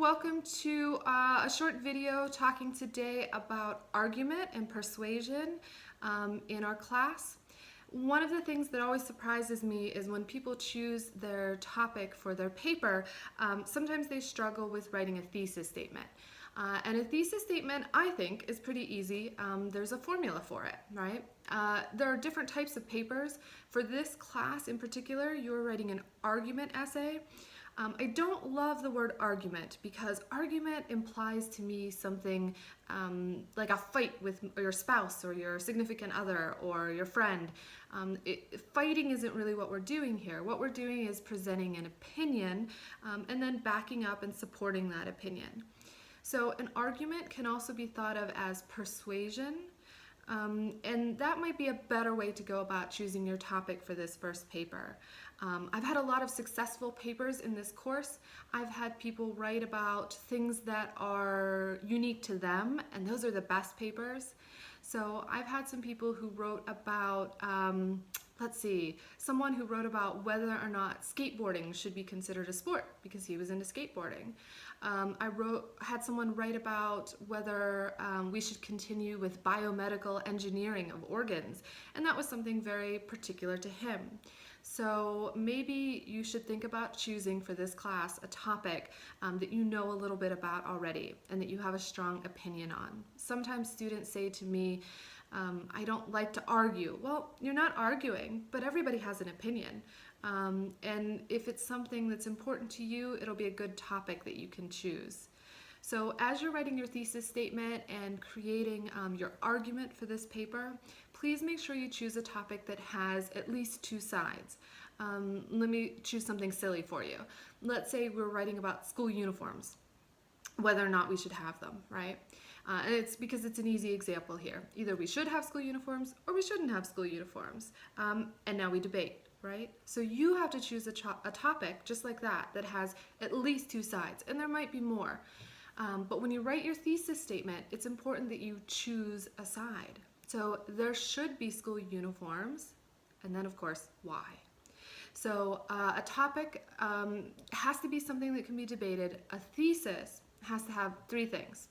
welcome to a short video talking today about argument and persuasion in our class. One of the things that always surprises me is when people choose their topic for their paper, sometimes they struggle with writing a thesis statement. And a thesis statement, I think, is pretty easy. There's a formula for it, right? There are different types of papers. For this class in particular, you're writing an argument essay. I don't love the word argument because argument implies to me something like a fight with your spouse or your significant other or your friend. Fighting isn't really what we're doing here. What we're doing is presenting an opinion and then backing up and supporting that opinion. So an argument can also be thought of as persuasion. And that might be a better way to go about choosing your topic for this first paper. I've had a lot of successful papers in this course. I've had people write about things that are unique to them, and those are the best papers. So I've had some people who wrote about, someone who wrote about whether or not skateboarding should be considered a sport because he was into skateboarding. Had someone write about whether we should continue with biomedical engineering of organs, and that was something very particular to him. So maybe you should think about choosing for this class a topic that you know a little bit about already and that you have a strong opinion on. Sometimes students say to me, I don't like to argue. Well, you're not arguing, but everybody has an opinion. And if it's something that's important to you, it'll be a good topic that you can choose. So as you're writing your thesis statement and creating your argument for this paper, please make sure you choose a topic that has at least two sides. Let me choose something silly for you. Let's say we're writing about school uniforms, whether or not we should have them, right? And it's because it's an easy example here. Either we should have school uniforms or we shouldn't have school uniforms. And now we debate, right? So you have to choose a topic just like that has at least two sides, and there might be more. But when you write your thesis statement, it's important that you choose a side. So there should be school uniforms, and then of course, why? So a topic has to be something that can be debated. A thesis has to have three things.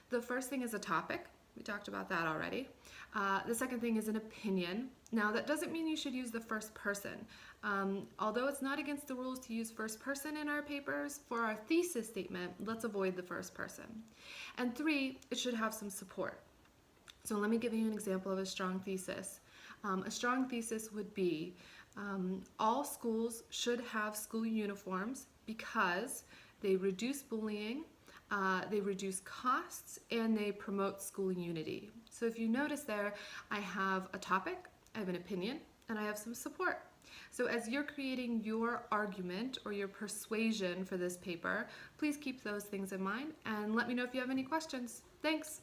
The first thing is a topic. We talked about that already. The second thing is an opinion. Now, that doesn't mean you should use the first person. Although it's not against the rules to use first person in our papers, for our thesis statement, let's avoid the first person. And three, it should have some support. So let me give you an example of a strong thesis. A strong thesis would be, all schools should have school uniforms because they reduce bullying, they reduce costs, and they promote school unity. So if you notice there, I have a topic, I have an opinion, and I have some support. So as you're creating your argument or your persuasion for this paper, please keep those things in mind and let me know if you have any questions. Thanks.